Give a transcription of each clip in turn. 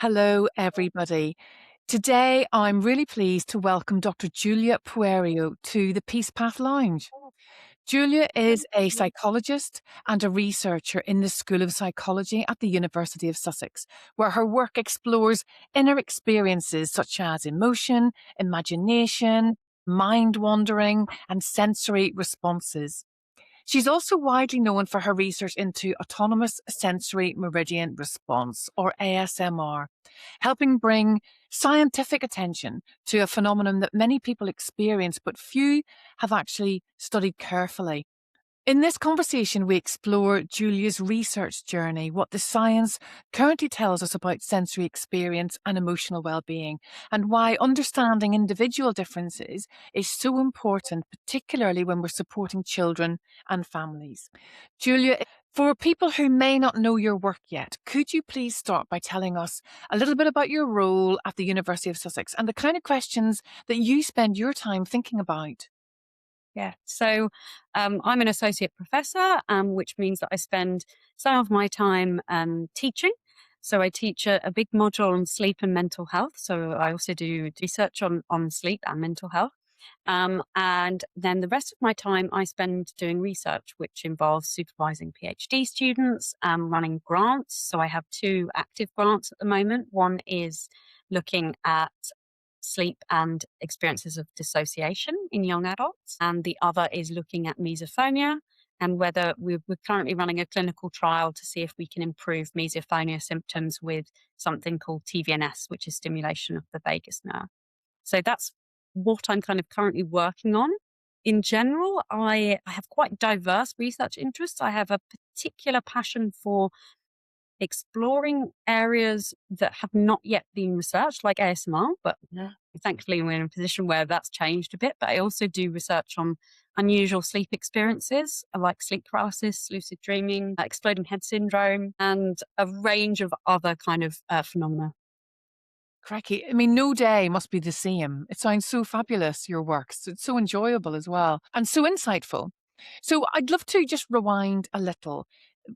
Hello, everybody. Today, I'm really pleased to welcome Dr. Giulia Poerio to the PeacePath Lounge. Giulia is a psychologist and a researcher in the School of Psychology at the University of Sussex, where her work explores inner experiences such as emotion, imagination, mind wandering, and sensory responses. She's also widely known for her research into autonomous sensory meridian response, or ASMR, helping bring scientific attention to a phenomenon that many people experience, but few have actually studied carefully. In this conversation, we explore Julia's research journey, what the science currently tells us about sensory experience and emotional well-being, and why understanding individual differences is so important, particularly when we're supporting children and families. Julia, for people who may not know your work yet, could you please start by telling us a little bit about your role at the University of Sussex and the kind of questions that you spend your time thinking about? I'm an associate professor, which means that I spend some of my time teaching. So I teach a big module on sleep and mental health. So I also do research on sleep and mental health. And then the rest of my time I spend doing research, which involves supervising PhD students, running grants. So I have two active grants at the moment. One is looking at sleep and experiences of dissociation in young adults, and the other is looking at misophonia and whether we're currently running a clinical trial to see if we can improve misophonia symptoms with something called TVNS, which is stimulation of the vagus nerve. So that's what I'm kind of currently working on. In general, I have quite diverse research interests. I have a particular passion for exploring areas that have not yet been researched, like ASMR, but thankfully we're in a position where that's changed a bit. But I also do research on unusual sleep experiences like sleep paralysis, lucid dreaming, exploding head syndrome, and a range of other kind of phenomena. Crikey. I mean, no day must be the same. It sounds so fabulous, your work. It's so enjoyable as well and so insightful. So I'd love to just rewind a little.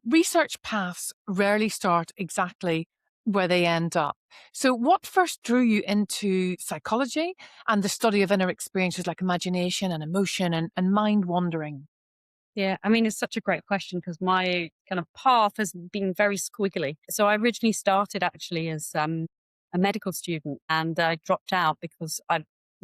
Research paths rarely start exactly where they end up. So what first drew you into psychology and the study of inner experiences like imagination and emotion and mind wandering? Yeah, I mean, it's such a great question because my kind of path has been very squiggly. So I originally started actually as a medical student, and I dropped out because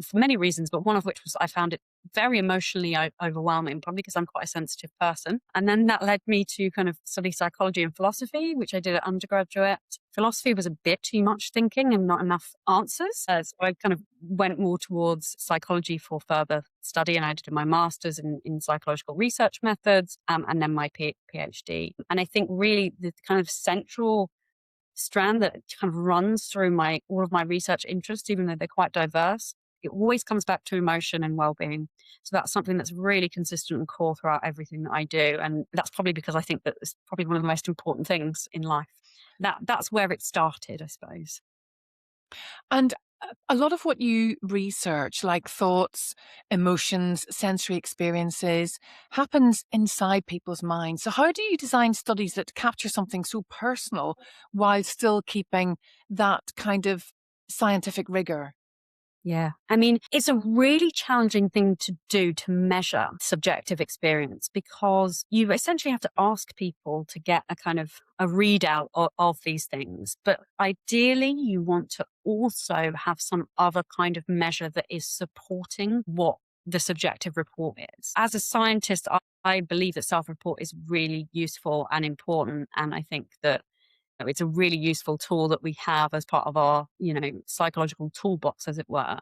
for many reasons, but one of which was I found it very emotionally overwhelming, probably because I'm quite a sensitive person. And then that led me to kind of study psychology and philosophy, which I did at undergraduate. Philosophy was a bit too much thinking and not enough answers. So I kind of went more towards psychology for further study, and I did my master's in psychological research methods, and then my PhD. And I think really the kind of central strand that kind of runs through my all of my research interests, even though they're quite diverse, it always comes back to emotion and well-being. So that's something that's really consistent and core throughout everything that I do. And that's probably because I think that it's probably one of the most important things in life. That's where it started, I suppose. And a lot of what you research, like thoughts, emotions, sensory experiences, happens inside people's minds. So, how do you design studies that capture something so personal while still keeping that kind of scientific rigor? Yeah. I mean, it's a really challenging thing to do to measure subjective experience because you essentially have to ask people to get a kind of a readout of these things. But ideally, you want to also have some other kind of measure that is supporting what the subjective report is. As a scientist, I believe that self-report is really useful and important. And I think that it's a really useful tool that we have as part of our, psychological toolbox, as it were.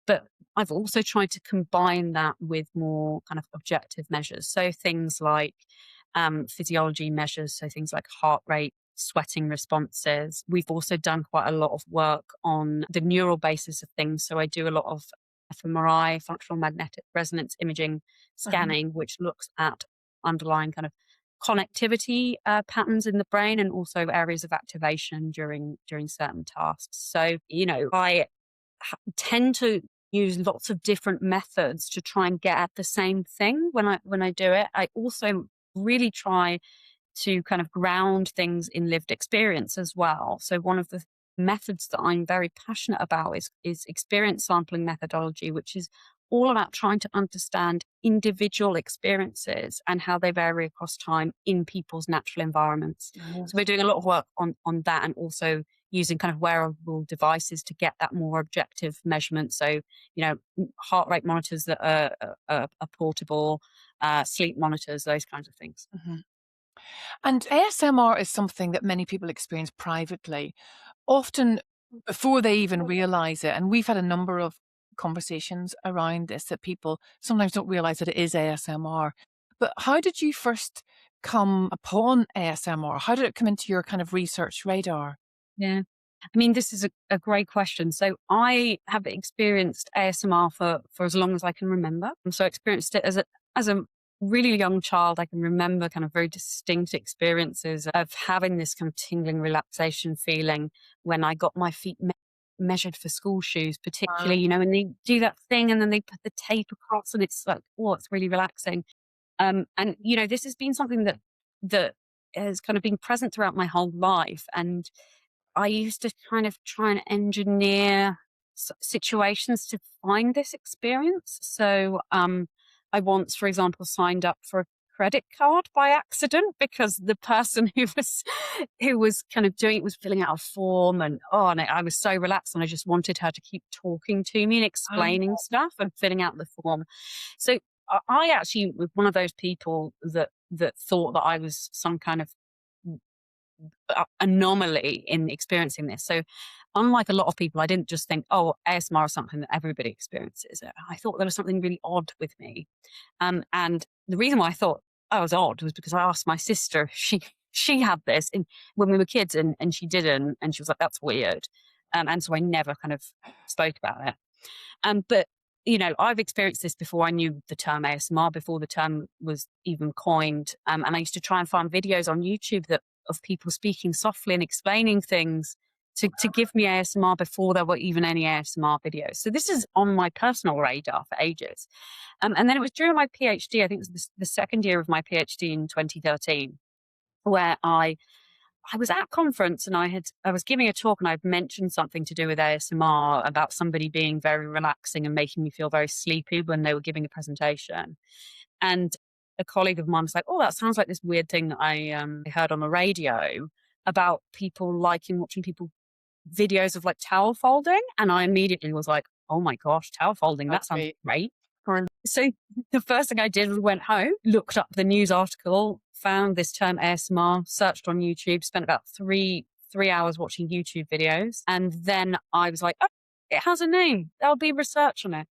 But I've also tried to combine that with more kind of objective measures. So things like physiology measures, so things like heart rate, sweating responses. We've also done quite a lot of work on the neural basis of things. So I do a lot of fMRI, functional magnetic resonance imaging Uh-huh. scanning, which looks at underlying kind of connectivity patterns in the brain and also areas of activation during certain tasks. So, I tend to use lots of different methods to try and get at the same thing when I do it. I also really try to kind of ground things in lived experience as well. So one of the methods that I'm very passionate about is experience sampling methodology, which is all about trying to understand individual experiences and how they vary across time in people's natural environments. So we're Yes. doing a lot of work on that, and also using kind of wearable devices to get that more objective measurement. So, heart rate monitors that are portable, sleep monitors, those kinds of things. Mhm. And ASMR is something that many people experience privately, often before they even realize it. And we've had a number of conversations around this, that people sometimes don't realize that it is ASMR. But how did you first come upon ASMR? How did it come into your kind of research radar? Yeah. I mean, this is a great question. So I have experienced ASMR for as long as I can remember. And so I experienced it as a really young child. I can remember kind of very distinct experiences of having this kind of tingling relaxation feeling when I got my feet measured for school shoes, particularly, when they do that thing and then they put the tape across and it's like, oh, it's really relaxing. And this has been something that has kind of been present throughout my whole life. And I used to kind of try and engineer situations to find this experience. So I once, for example, signed up for a credit card by accident because the person who was kind of doing it was filling out a form, and I was so relaxed and I just wanted her to keep talking to me and explaining stuff and filling out the form. So I actually was one of those people that thought that I was some kind of anomaly in experiencing this. So, unlike a lot of people, I didn't just think, oh, ASMR is something that everybody experiences. I thought there was something really odd with me. And the reason why I thought I was odd was because I asked my sister if she had this when we were kids, and she didn't. And she was like, that's weird. And so I never kind of spoke about it. But I've experienced this before I knew the term ASMR, before the term was even coined. And I used to try and find videos on YouTube of people speaking softly and explaining things to give me ASMR before there were even any ASMR videos. So this is on my personal radar for ages. And then it was during my PhD, I think it was the second year of my PhD in 2013, where I was at a conference and I was giving a talk and I'd mentioned something to do with ASMR about somebody being very relaxing and making me feel very sleepy when they were giving a presentation. And a colleague of mine was like, "Oh, that sounds like this weird thing that I heard on the radio about people liking watching people videos of like towel folding." And I immediately was like, "Oh my gosh, towel folding, that That's sounds great. great." So the first thing I did was went home, looked up the news article, found this term ASMR, searched on YouTube, spent about three hours watching YouTube videos. And then I was like, oh, it has a name. There'll be research on it.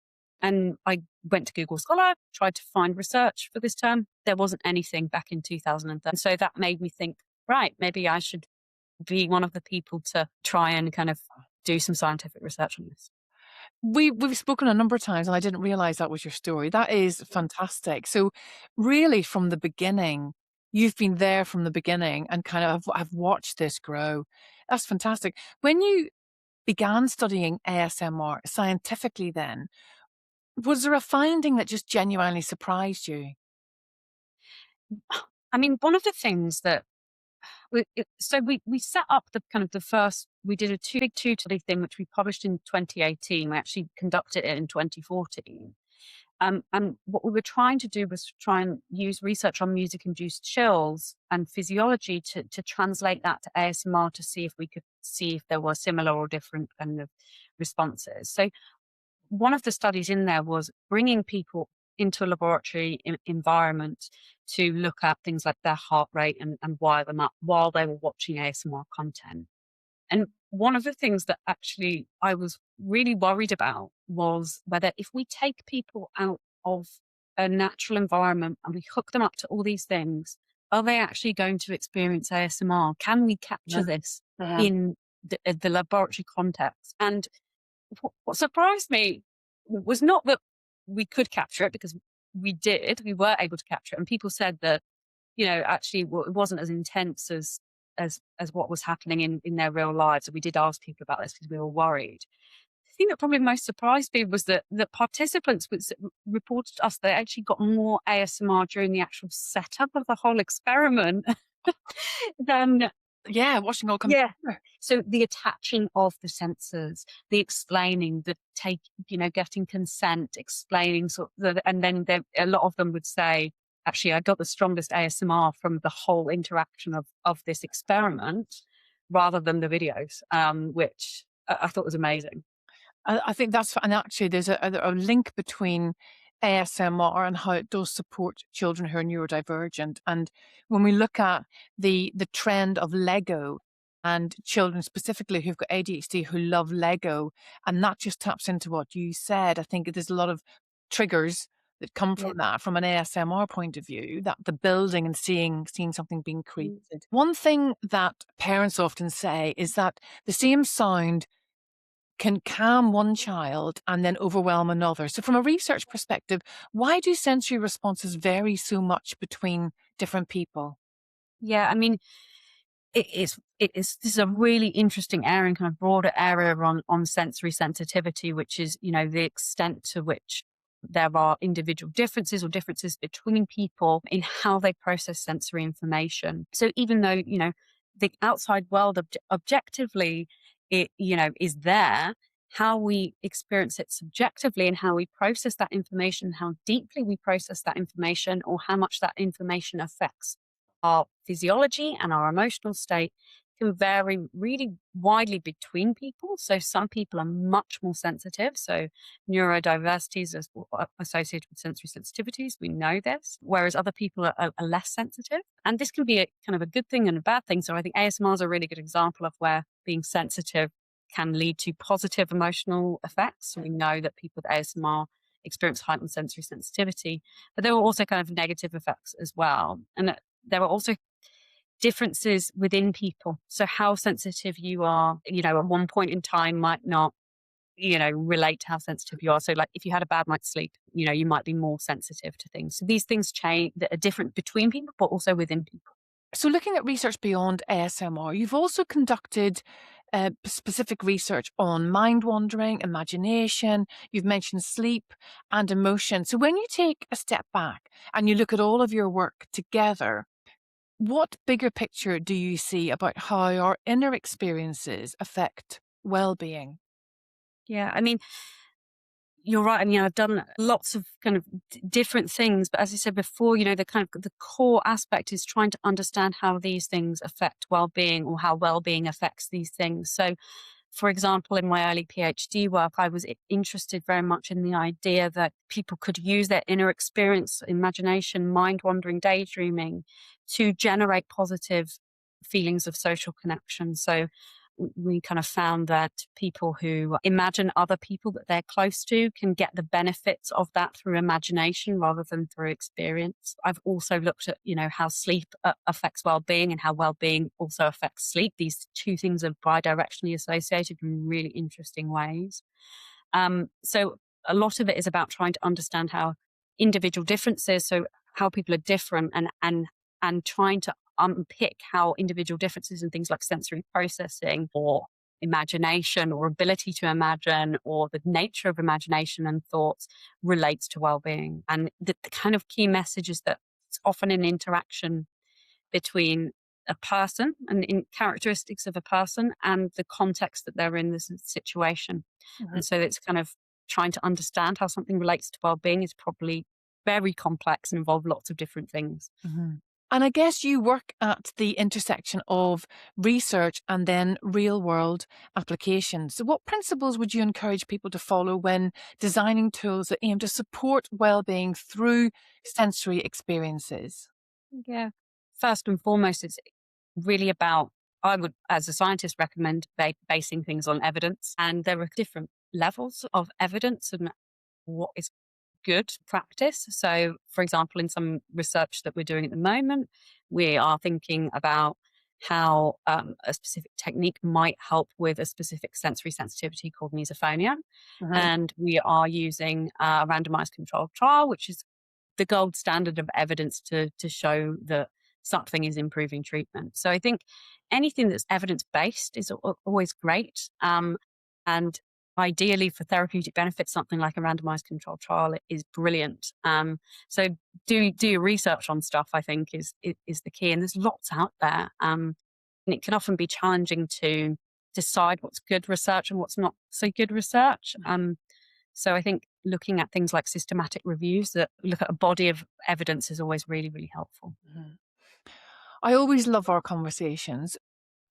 And I went to Google Scholar, tried to find research for this term. There wasn't anything back in 2013. So that made me think, right, maybe I should be one of the people to try and kind of do some scientific research on this. We've spoken a number of times, and I didn't realize that was your story. That is fantastic. So, really, from the beginning, you've been there from the beginning and kind of have watched this grow. That's fantastic. When you began studying ASMR scientifically, then was there a finding that just genuinely surprised you? I mean, one of the things that we set up the kind of the first, we did a big two-study thing, which we published in 2018. We actually conducted it in 2014. And what we were trying to do was try and use research on music-induced chills and physiology to translate that to ASMR to see if we could see if there were similar or different kind of responses. So one of the studies in there was bringing people into a laboratory environment to look at things like their heart rate and wire them up while they were watching ASMR content. And one of the things that actually I was really worried about was whether if we take people out of a natural environment and we hook them up to all these things, are they actually going to experience ASMR? Can we capture Yeah. this Uh-huh. in the laboratory context? And what surprised me was not that we could capture it, because we were able to capture it. And people said that, actually it wasn't as intense as what was happening in their real lives. And we did ask people about this because we were worried. The thing that probably most surprised me was that the participants reported to us they actually got more ASMR during the actual setup of the whole experiment than Yeah, watching all come Yeah. together. So the attaching of the sensors, the explaining, getting consent, explaining and then a lot of them would say, actually, I got the strongest ASMR from the whole interaction of this experiment rather than the videos, which I thought was amazing. I think that's and actually there's a link between ASMR and how it does support children who are neurodivergent. And when we look at the trend of Lego and children specifically who've got ADHD who love Lego, and that just taps into what you said. I think there's a lot of triggers that come Yeah. from that from an ASMR point of view, that the building and seeing something being Mm. created. One thing that parents often say is that the same sound can calm one child and then overwhelm another. So, from a research perspective, why do sensory responses vary so much between different people? Yeah, I mean, this is a really interesting area and kind of broader area on sensory sensitivity, which is, the extent to which there are individual differences or differences between people in how they process sensory information. So even though, the outside world objectively, is there, how we experience it subjectively and how we process that information, how deeply we process that information, or how much that information affects our physiology and our emotional state can vary really widely between people. So some people are much more sensitive. So neurodiversities is associated with sensory sensitivities. We know this, whereas other people are less sensitive. And this can be a kind of a good thing and a bad thing. So I think ASMR is a really good example of where being sensitive can lead to positive emotional effects. So we know that people with ASMR experience heightened sensory sensitivity, but there are also kind of negative effects as well. And there are also differences within people. So how sensitive you are, at one point in time might not, relate to how sensitive you are. So like if you had a bad night's sleep, you might be more sensitive to things. So these things change that are different between people, but also within people. So, looking at research beyond ASMR, you've also conducted specific research on mind wandering, imagination, you've mentioned sleep and emotion. So, when you take a step back and you look at all of your work together, what bigger picture do you see about how our inner experiences affect well-being? Yeah. I mean, you're right. And, I've done lots of kind of different things. But as I said before, the kind of the core aspect is trying to understand how these things affect well-being or how well-being affects these things. So, for example, in my early PhD work, I was interested very much in the idea that people could use their inner experience, imagination, mind-wandering, daydreaming to generate positive feelings of social connection. So we kind of found that people who imagine other people that they're close to can get the benefits of that through imagination rather than through experience. I've also looked at, how sleep affects well-being and how well-being also affects sleep. These two things are bidirectionally associated in really interesting ways. So a lot of it is about trying to understand how individual differences, so how people are different, and trying to unpick how individual differences in things like sensory processing or imagination or ability to imagine or the nature of imagination and thoughts relates to well-being. And the kind of key message is that it's often an interaction between a person and in characteristics of a person and the context that they're in this situation. Mhm, And so it's kind of trying to understand how something relates to well-being is probably very complex and involve lots of different things. mhm. And I guess you work at the intersection of research and then real world applications. So, what principles would you encourage people to follow when designing tools that aim to support well-being through sensory experiences? Yeah. First and foremost, it's really about, I would, as a scientist, recommend basing things on evidence. And there are different levels of evidence and what is good practice. So, for example, in some research that we're doing at the moment, we are thinking about how a specific technique might help with a specific sensory sensitivity called misophonia. Mhm, And we are using a randomized controlled trial, which is the gold standard of evidence to show that something is improving treatment. So I think anything that's evidence based is always great. And ideally for therapeutic benefits, something like a randomized controlled trial is brilliant. So do your research on stuff, I think is the key. And there's lots out there. And it can often be challenging to decide what's good research and what's not so good research. So I think looking at things like systematic reviews that look at a body of evidence is always really, really helpful. Mhm. I always love our conversations,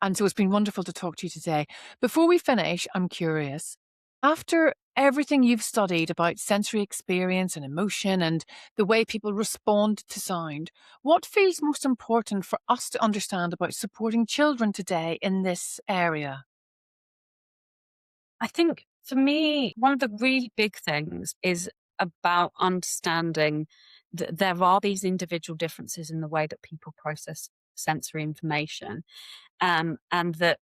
and so it's been wonderful to talk to you today. Before we finish, I'm curious. After everything you've studied about sensory experience and emotion and the way people respond to sound, what feels most important for us to understand about supporting children today in this area? I think for me, one of the really big things is about understanding that there are these individual differences in the way that people process sensory information, and that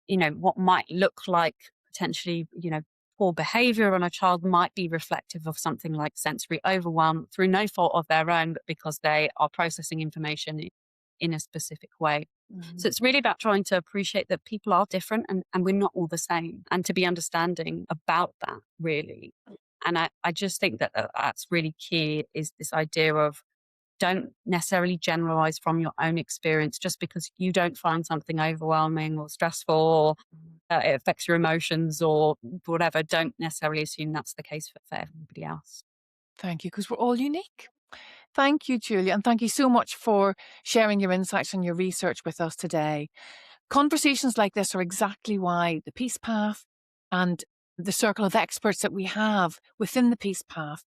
what might look like potentially, poor behavior on a child might be reflective of something like sensory overwhelm through no fault of their own, but because they are processing information in a specific way. Mhm. So it's really about trying to appreciate that people are different and we're not all the same, and to be understanding about that, really. And I just think that that's really key, is this idea of don't necessarily generalize from your own experience just because you don't find something overwhelming or stressful, or it affects your emotions or whatever. Don't necessarily assume that's the case for everybody else. Thank you, because we're all unique. Thank you, Julia, and thank you so much for sharing your insights and your research with us today. Conversations like this are exactly why the Peace Path and the circle of experts that we have within the Peace Path,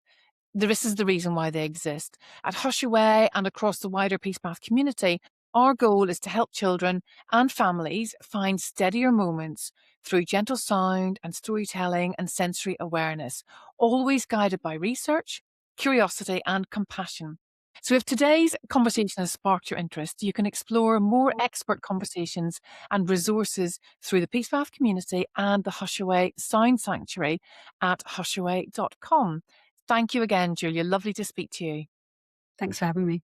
this is the reason why they exist. At HushAway and across the wider Peace Path community, our goal is to help children and families find steadier moments through gentle sound and storytelling and sensory awareness, always guided by research, curiosity, and compassion. So, if today's conversation has sparked your interest, you can explore more expert conversations and resources through the Peace Path community and the HushAway Sound Sanctuary at hushaway.com. Thank you again, Julia. Lovely to speak to you. Thanks for having me.